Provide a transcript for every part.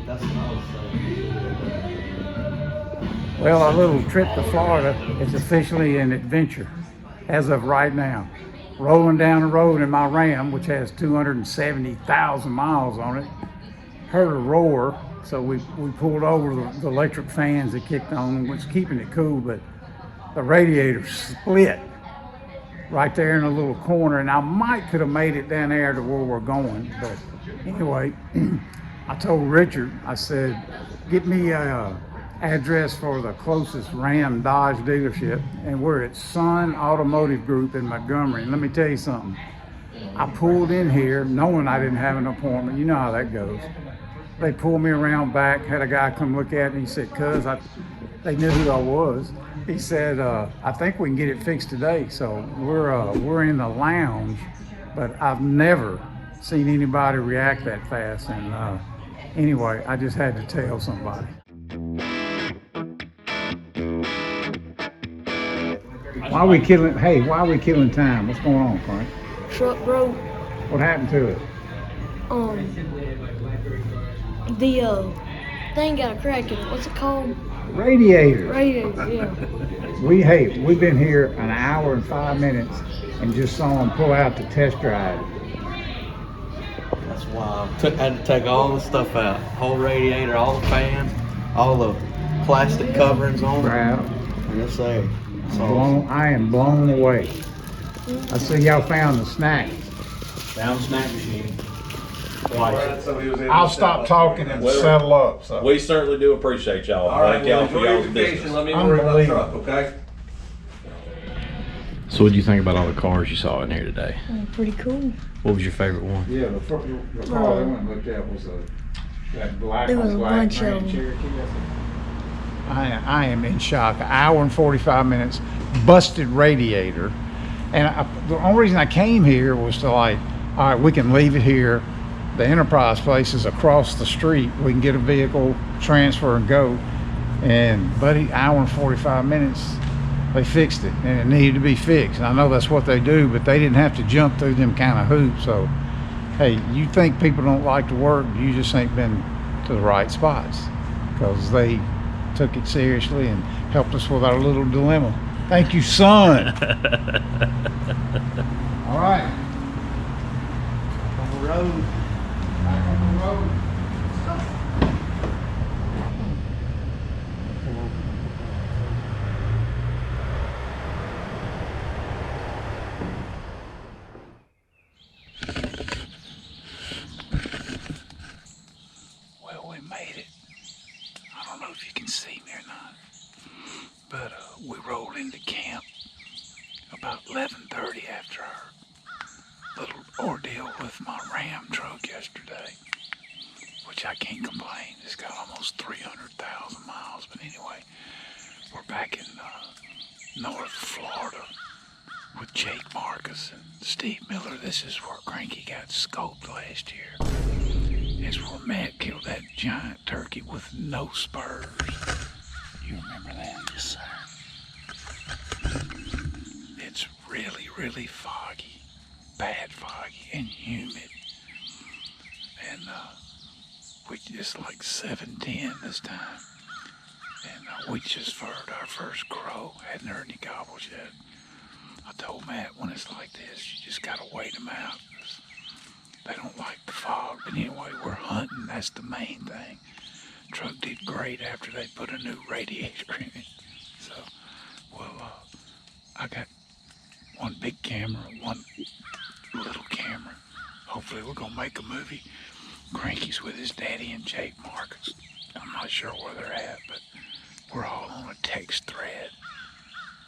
That's what I was saying. Well, our little trip to Florida is officially an adventure as of right now. Rolling down the road in my Ram, which has 270,000 miles on it, heard a roar, so we pulled over. The electric fans that kicked on was keeping it cool, but the radiator split right there in a little corner, and I might could have made it down there to where we're going. But anyway, I told Richard, I said, get me a address for the closest Ram Dodge dealership, and we're at Sun Automotive Group in Montgomery. And let me tell you something, I pulled in here knowing I didn't have an appointment. You know how that goes. They pulled me around back, had a guy come look at it, and he said, "Cuz," they knew who I was. He said, "I think we can get it fixed today." So we're in the lounge, but I've never seen anybody react that fast. And anyway, I just had to tell somebody. Why are we killing? Hey, why are we killing time? What's going on, Frank? Truck broke. What happened to it? The thing got a crack in it. What's it called? Radiator. Radiator, yeah. We've been here an hour and 5 minutes and just saw him pull out to test drive it. That's why I had to take all the stuff out. Whole radiator, all the fans, all the plastic coverings on it. Right. And it's there. I am blown away. I see y'all found the snacks. Down the snack machine. I'll stop talking and settle up. So. We certainly do appreciate y'all. Thank y'all for y'all's business. Let me worry about the truck, okay? So what do you think about all the cars you saw in here today? Pretty cool. What was your favorite one? Yeah, the car they went and looked at was that black There was on a black bunch Grand of 'em. Cherokee. I am in shock. An hour and 45 minutes, busted radiator. And the only reason I came here was to all right, we can leave it here. The Enterprise place is across the street. We can get a vehicle, transfer and go. And buddy, hour and 45 minutes, they fixed it and it needed to be fixed. And I know that's what they do, but they didn't have to jump through them kind of hoops. So, hey, you think people don't like to work, you just ain't been to the right spots, because they took it seriously and helped us with our little dilemma. Thank you, son. All right. On the road. Back on the road. Well, we made it. I don't know if you can see me or not, but we rolled into camp about 11:30 after our little ordeal with my Ram truck yesterday, which I can't complain. It's got almost 300,000 miles. But anyway, we're back in North Florida with Jake Marcus and Steve Miller. This is where Cranky got scoped last year. It's where Matt killed that giant turkey with no spurs. You remember that? Yes, sir. It's really, really foggy, bad foggy and humid. And it's like 7:10 this time. And we just heard our first crow. Hadn't heard any gobbles yet. I told Matt, when it's like this, you just gotta wait them out. They don't like the fog. But anyway, we're hunting. That's the main thing. Truck did great after they put a new radiator in it. So, well, I got one big camera, one little camera. Hopefully we're gonna make a movie. Cranky's with his daddy and Jake Marcus. I'm not sure where they're at, but we're all on a text thread.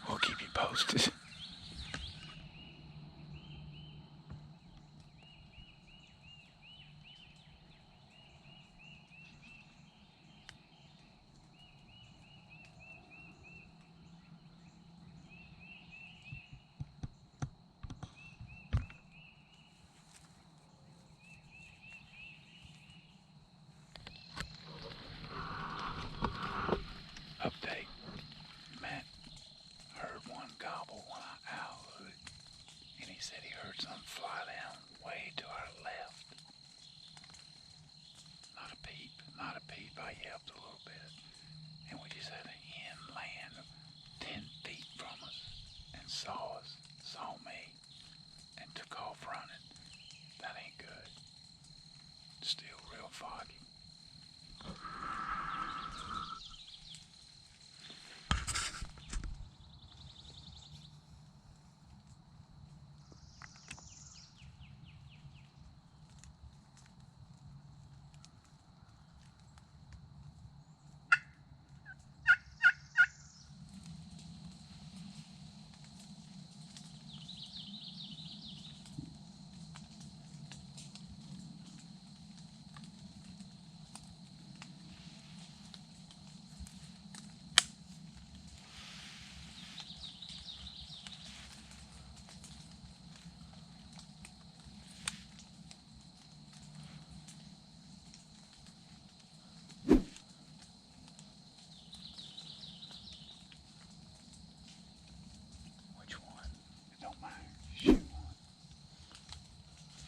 We'll keep you posted. Update. Matt heard one gobble when helped a little bit. And we just had a hen land 10 feet from us and saw me, and took off running. That ain't good. Still real foggy. Which one? It don't matter. Shoot one.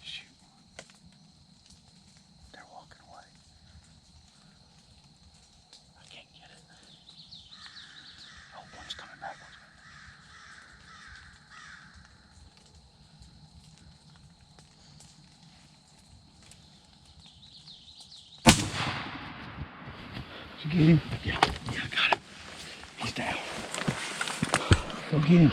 Shoot one. They're walking away. I can't get it. Oh, one's coming back. Did you get him? Yeah, I got him. He's down. Go get him.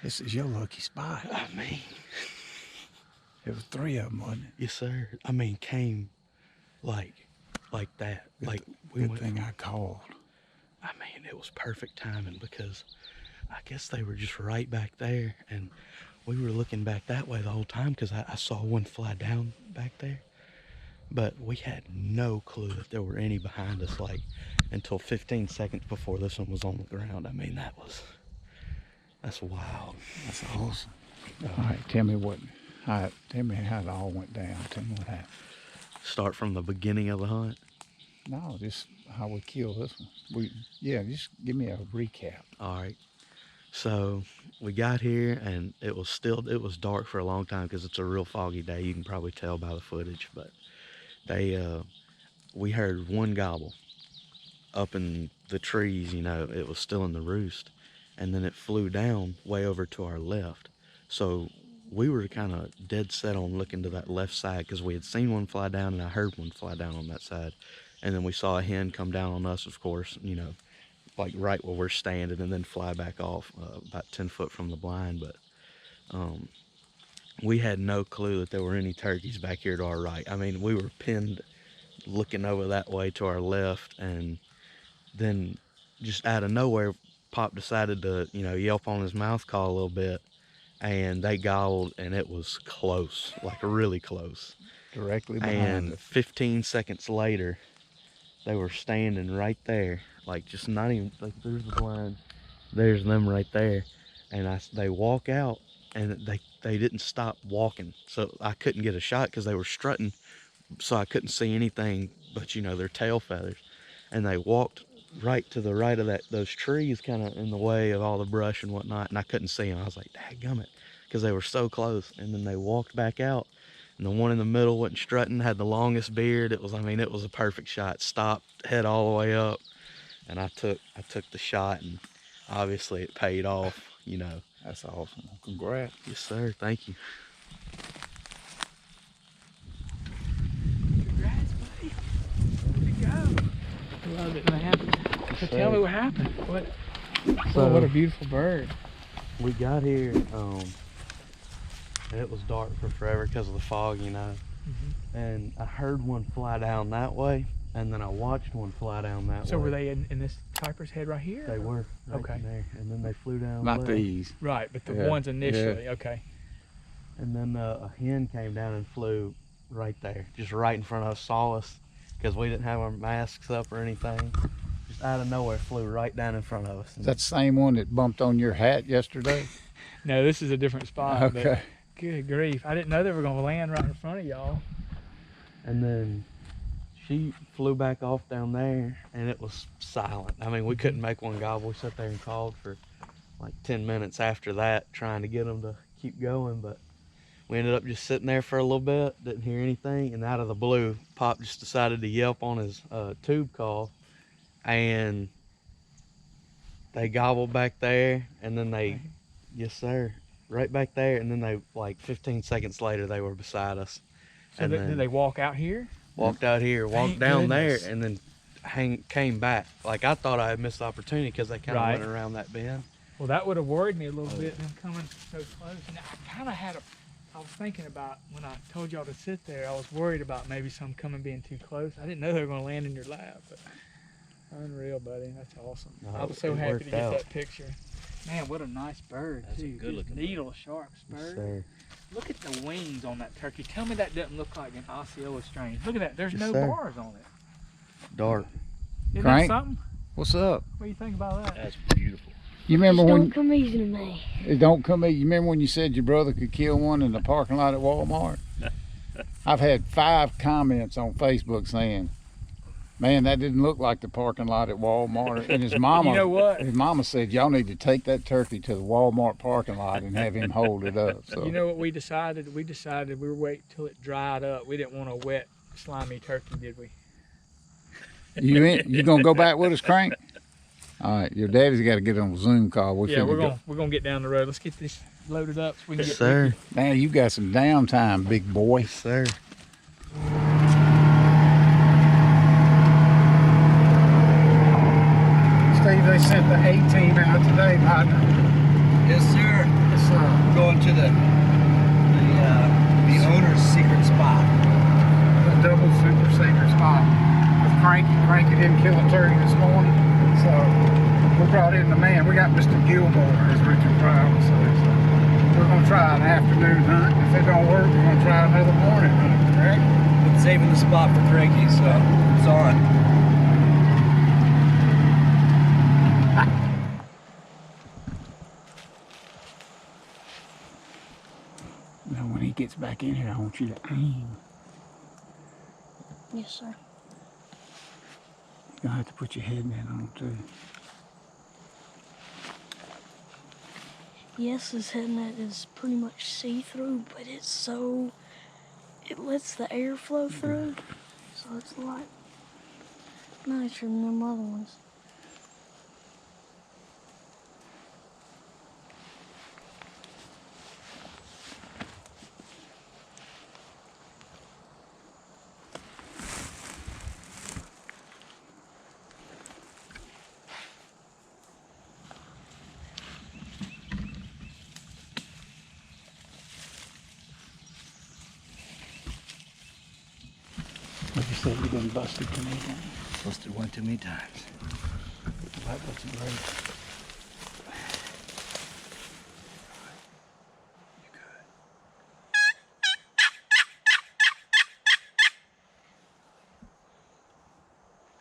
This is your lucky spot. I mean, It was 3 of them, wasn't it? yes, sir. I mean, came like that. Like we Good went. thing I called. I mean, it was perfect timing because I guess they were just right back there, and we were looking back that way the whole time because I saw one fly down back there. But we had no clue that there were any behind us, like until 15 seconds before this one was on the ground. I mean, that's wild. That's awesome. All right, tell me how it all went down. Tell me what happened. Start from the beginning of the hunt. No, just how we killed this one. Just give me a recap. All right. So we got here and it was dark for a long time because it's a real foggy day. You can probably tell by the footage, but we heard one gobble up in the trees, it was still in the roost, and then it flew down way over to our left. So we were kind of dead set on looking to that left side because we had seen one fly down and I heard one fly down on that side. And then we saw a hen come down on us, of course, like right where we're standing, and then fly back off about 10 foot from the blind. But we had no clue that there were any turkeys back here to our right. I mean, we were pinned looking over that way to our left, and then just out of nowhere, Pop decided to, yelp on his mouth call a little bit, and they gobbled, and it was close, like really close. Directly behind And us. 15 seconds later, they were standing right there, like just not even, like there's the blind, there's them right there. And they walk out, and they didn't stop walking. So I couldn't get a shot because they were strutting, so I couldn't see anything but, their tail feathers. And they walked right to the right of those trees, kind of in the way of all the brush and whatnot, and I couldn't see them. I was like, dadgummit, because they were so close. And then they walked back out, and the one in the middle wasn't strutting, had the longest beard. It was a perfect shot. Stopped, head all the way up, and I took the shot, and obviously it paid off, That's awesome. Congrats. Yes, sir. Thank you. Congrats, buddy. Where'd you go? Love it, man. So tell me what happened. What a beautiful bird. We got here, and it was dark for forever because of the fog, and I heard one fly down that way, and then I watched one fly down that way. So were they in this Piper's Head right here? They were right Okay. in there, and then they flew down. Not left. these. Right, but the Yeah, ones initially, okay. And then a hen came down and flew right there, just right in front of us, saw us, because we didn't have our masks up or anything. Just out of nowhere, flew right down in front of us. Is that the same one that bumped on your hat yesterday? No, this is a different spot. Okay. But good grief. I didn't know they were going to land right in front of y'all. And then she flew back off down there, and it was silent. I mean, we couldn't make one gobble. We sat there and called for like 10 minutes after that, trying to get them to keep going, but we ended up just sitting there for a little bit, didn't hear anything, and out of the blue, Pop just decided to yelp on his tube call, and they gobbled back there, and then they, yes sir, right back there, and then they, like 15 seconds later, they were beside us. So And then did they walk out here? walked out here, walked Thank down goodness. there, and then came back. Like, I thought I had missed the opportunity because they kind of Right. went around that bend. Well, that would have worried me a little bit, them coming so close. And I kind of I was thinking about, when I told y'all to sit there, I was worried about maybe some coming being too close. I didn't know they were going to land in your lap, but unreal, buddy. That's awesome. No, I was so it happy worked to get out. that picture. Man, what a nice bird, That's a too. good Just looking needle sharp Yes, bird. sir. Look at the wings on that turkey. Tell me that doesn't look like an Osceola strain. Look at that. There's Yes, no sir. bars on it. Dark. Isn't Crank? that something? What's up? What do you think about that? That's beautiful. You remember Just when don't come easy to me. it don't come in? You remember when you said your brother could kill one in the parking lot at Walmart? I've had 5 comments on Facebook saying, "Man, that didn't look like the parking lot at Walmart." And his mama, You know what? his mama said, "Y'all need to take that turkey to the Walmart parking lot and have him hold it up." So You know what we decided? We decided we would wait till it dried up. We didn't want a wet, slimy turkey, did we? you gonna go back with us, Crank? All right, your daddy's got to get on a Zoom call. Yeah, finna we're gonna get down the road. Let's get this loaded up so we can Yes, get sir. Man, you got some downtime, big boy. Yes, sir. Steve, they sent the A-team out today, partner. Yes, sir. It's Going to the owner's secret spot. a double super secret spot with Cranky. Cranky didn't kill a turkey this morning, so we brought in the man. We got Mr. Gilmore, as Richard Pryor would say. So we're gonna try an afternoon hunt. If it don't work, we're gonna try another morning hunt. Correct? Been saving the spot for Cranky, so it's on. Now, when he gets back in here, I want you to aim. Yes, sir. You're gonna have to put your head in on too. Yes, his head net is pretty much see-through, but it's so... It lets the air flow through, so it's a lot nicer than them other ones. Like you said, you've been busted too many times. Busted one too many times. That wasn't great. You good?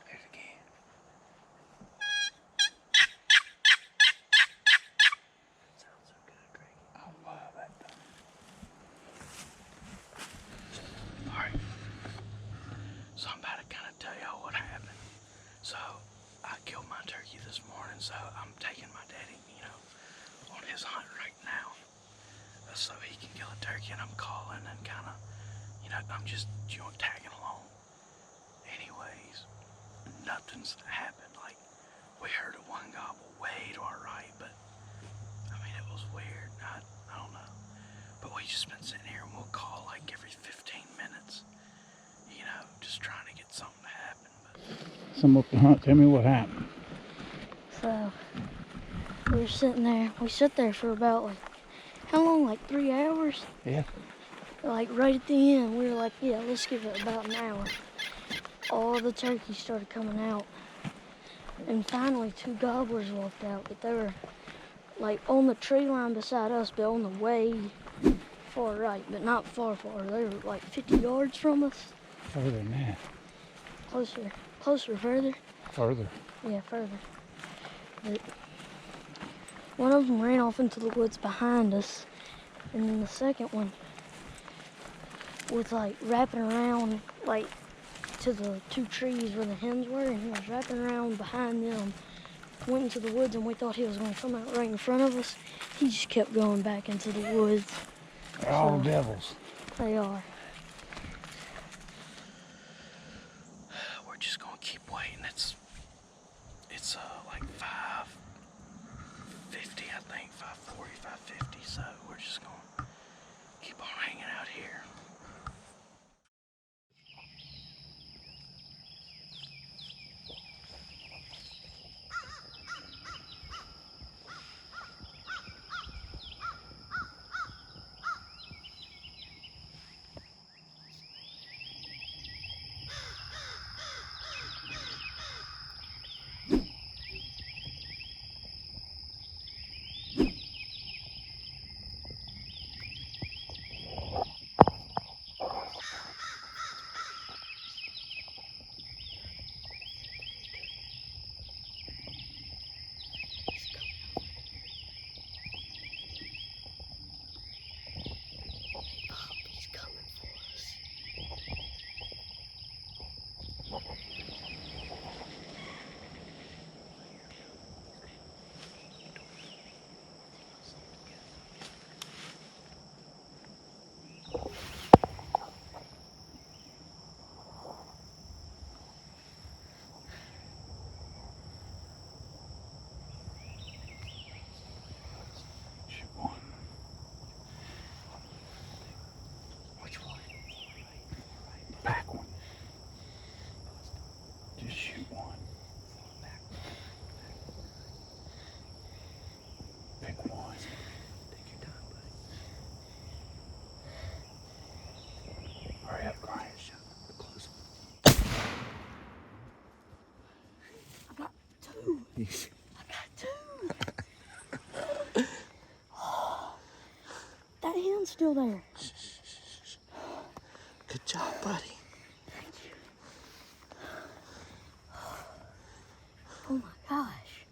There's again. Sounds so good, Cranky. I love that thing. All right. So I'm about to kind of tell y'all what happened. So I killed my turkey this morning, so I'm taking my daddy, on his hunt right now, so he can kill a turkey, and I'm calling and kind of, I'm just tagging along. Anyways, nothing's happened. Like, we heard a one gobble way to our right, but I mean, it was weird. I don't know. But we just been sitting here, and we'll call like every 15 minutes. Just trying to get something to happen. But Sum up the hunt. Tell me what happened. So, we were sitting there. We sat there for about, like, how long? Like 3 hours? Yeah. Like right at the end, we were like, yeah, let's give it about an hour. All the turkeys started coming out. And finally 2 gobblers walked out, but they were like on the tree line beside us, but on the way far right, but not far. They were like 50 yards from us. Further than that. Closer, further. Further. Yeah, further. But one of them ran off into the woods behind us, and then the second one was like wrapping around like to the 2 trees where the hens were, and he was wrapping around behind them, went into the woods, and we thought he was going to come out right in front of us. He just kept going back into the woods. They're all devils. They are. We're just gonna keep waiting. It's like 5:50, I think, 5:40, 5:50. So we're just gonna keep on hanging out here. He's coming for us. Shoot one. Which one? Back one. Just shoot one. Pick one. Take your time, buddy. Hurry up, Cranky. Close. I got 2. That hen's still there. Good job, buddy. Thank you. Oh my gosh.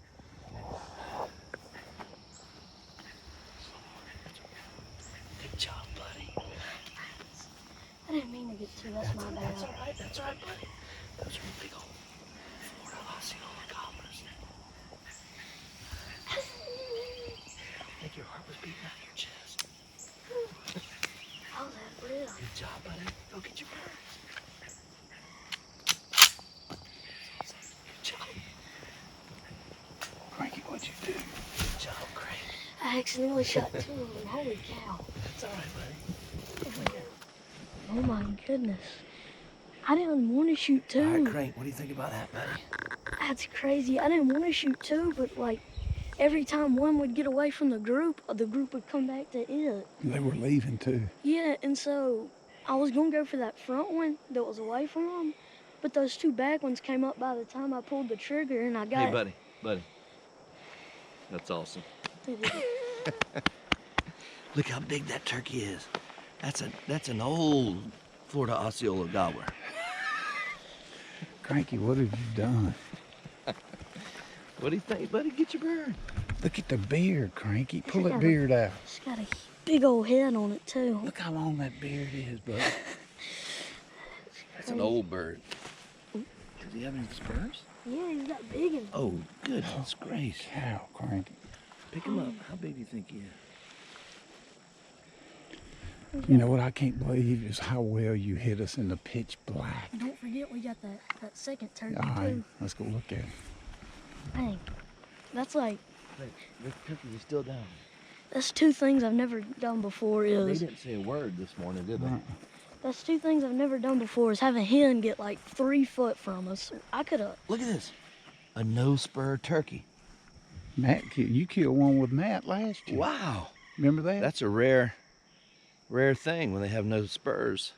Good job, buddy. I didn't mean to get 2. That's my bad. That's all right. That's all right, buddy. Those are big old Florida Osceola gobblers. I think your heart was beating out of your chest. How's that real? Good job, buddy. Go get your birds. Good job. Cranky, what'd you do? Good job, Cranky. I accidentally shot 2 of them. Holy cow. That's all right, buddy. Oh my goodness. I didn't want to shoot 2. All right, Crank, what do you think about that, buddy? That's crazy. I didn't want to shoot 2, but like every time one would get away from the group would come back to it. They were leaving too. Yeah, and so I was going to go for that front one that was away from them, but those 2 back ones came up by the time I pulled the trigger, and I got Hey, buddy. That's awesome. Look how big that turkey is. That's an old Florida Osceola gobbler. Cranky, what have you done? What do you think, buddy? Get your bird. Look at the beard, Cranky. Pull that got a- beard out. It's got a big old head on it too. Look how long that beard is, bud. That's an old bird. Does he have any spurs? Yeah, he's got big ones. Oh, goodness gracious. Cow, Cranky. Pick him up. How big do you think he is? You know what I can't believe is how well you hit us in the pitch black. And don't forget we got that second turkey All right, too. let's go look at it. Dang, that's like Wait, the turkey is still down. that's 2 things I've never done before. They Is didn't say a word this morning, did they? that's 2 things I've never done before. Is have a hen get like 3 foot from us. I could have. Look at this. A no-spur turkey. Matt, you killed one with Matt last year. Wow. Remember that? That's a rare rare thing when they have no spurs.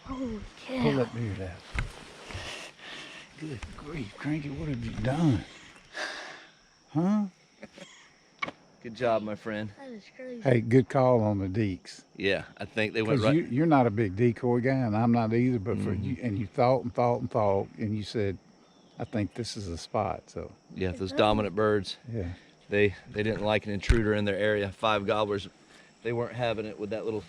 Holy cow. Pull that beard out. Good grief, Cranky, what have you done? Huh? Good job, my friend. That is crazy. Hey, good call on the deeks. Yeah, I think they went Because right. you're not a big decoy guy, and I'm not either, but for Mhm. you, and you thought and thought and thought, and you said, I think this is a spot, so, Yeah, those dominant birds. yeah. They didn't like an intruder in their area. 5 gobblers, they weren't having it with that little.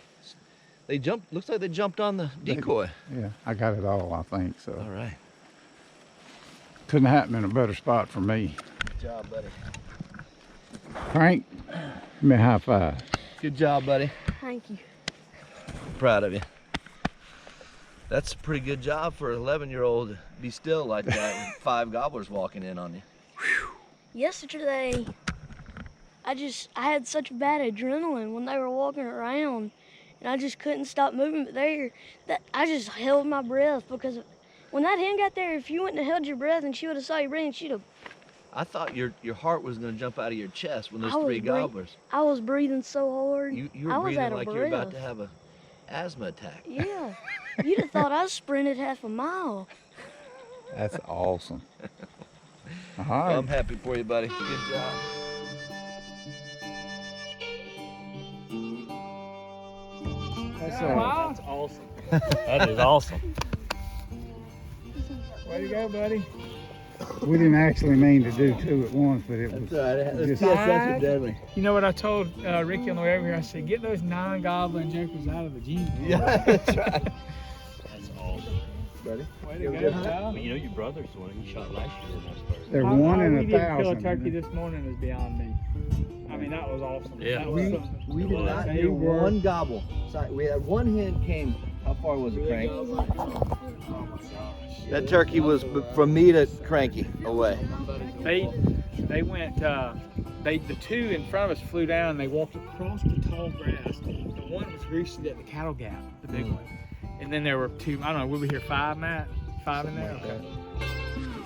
They jumped. Looks like they jumped on the decoy. Yeah, I got it all, I think, so. All right. Couldn't happen in a better spot for me. Good job, buddy. Frank, give me a high five. Good job, buddy. Thank you. Proud of you. That's a pretty good job for an 11-year-old to be still like that with 5 gobblers walking in on you. Yesterday, I had such bad adrenaline when they were walking around, and I just couldn't stop moving. But I just held my breath because when that hen got there, if you wouldn't have held your breath and she would have saw you breathing, she'd have. I thought your heart was going to jump out of your chest when those 3 gobblers. I was breathing so hard. You I were was breathing out of like breath. you were about to have an asthma attack. Yeah, you'd have thought I sprinted half a mile. That's awesome. All Well, right. I'm happy for you, buddy. Good job. That's That's awesome. That is awesome. Way to go, buddy. We didn't actually mean to do 2 at once, but it was. That's just- that's deadly. You know what I told Ricky on the way over here? I said, get those 9 goblin jokers out of the gene. Yeah, that's right. That's awesome. Buddy. Way to go, Kyle. Well, you know your brother's the one you shot last year in those birds. They're How 1 in we didn't kill a 1,000. turkey this morning is beyond me. I mean, that was awesome. Yeah. That was something. We did not They hear were- one gobble. Sorry, we had one hen came. How far was it, Crank? That turkey was from me to Cranky away. They went. The 2 in front of us flew down and they walked across the tall grass. The one was roosted at the cattle gap, the big one. And then there were 2. I don't know. We'll be here 5, Matt. 5 in there. Okay.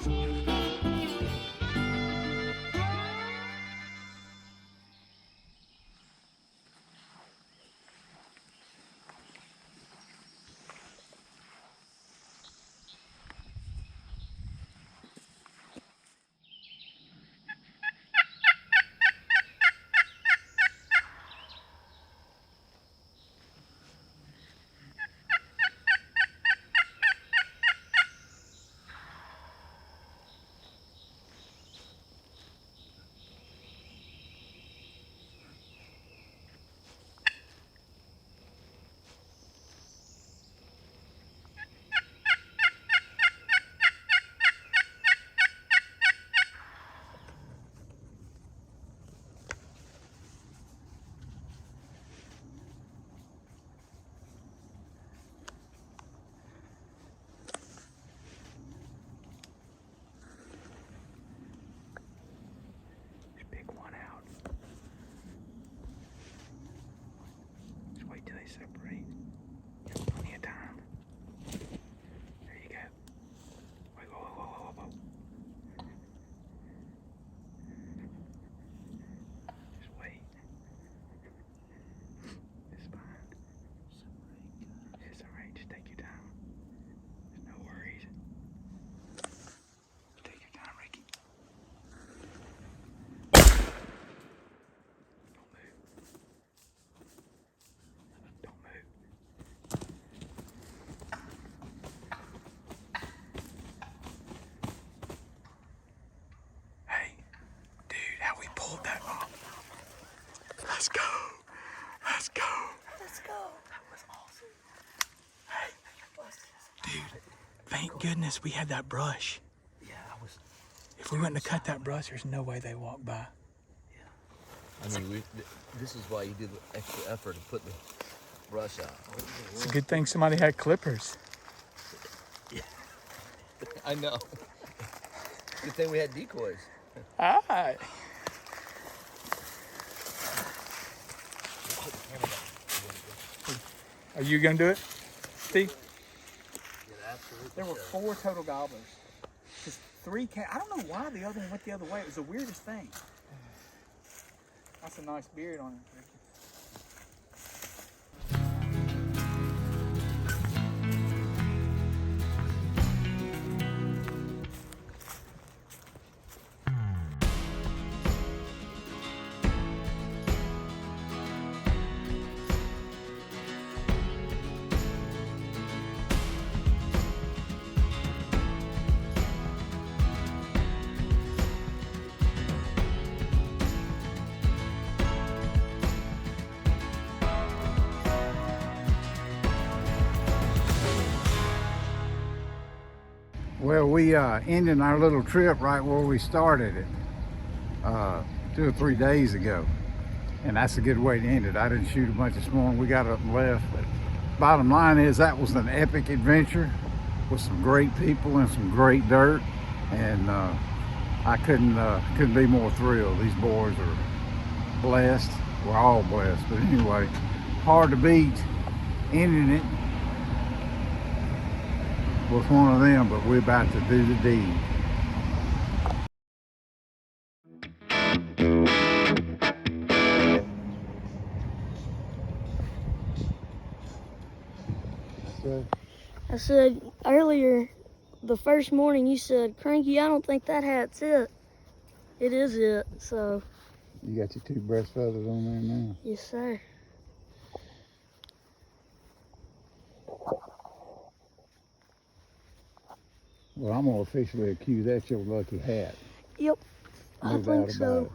Pick one out. Just wait till they separate. There's plenty of time. There you go. Wait, whoa. Just wait. It's fine. It's alright. Just take your time. There's no worries. Take your time, Ricky. Don't move. Hey, dude, how we pulled that off? Let's go. Let's go. Let's go. That was awesome. Hey, dude, thank goodness we had that brush. Yeah, If we wouldn't have cut that brush, there's no way they walked by. I mean, this is why you do the extra effort to put the brush out. It's a good thing somebody had clippers. I know. Good thing we had decoys. All right. Are you gonna do it, Steve? There were 4 total gobblers. Just 3 came. I don't know why the other one went the other way. It was the weirdest thing. That's a nice beard on it, Ricky. Well, we ended our little trip right where we started it 2 or 3 days ago. And that's a good way to end it. I didn't shoot a bunch this morning. We got up and left. But bottom line is that was an epic adventure with some great people and some great dirt. And I couldn't be more thrilled. These boys are blessed. We're all blessed. But anyway, hard to beat ending it with one of them, but we're about to do the deed. I said earlier, the first morning, you said, Cranky, I don't think that hat's it. It is it, so. You got your 2 breast feathers on there now. Yes, sir. Well, I'm gonna officially accuse that's your lucky hat. Yep, No I doubt think about so. it.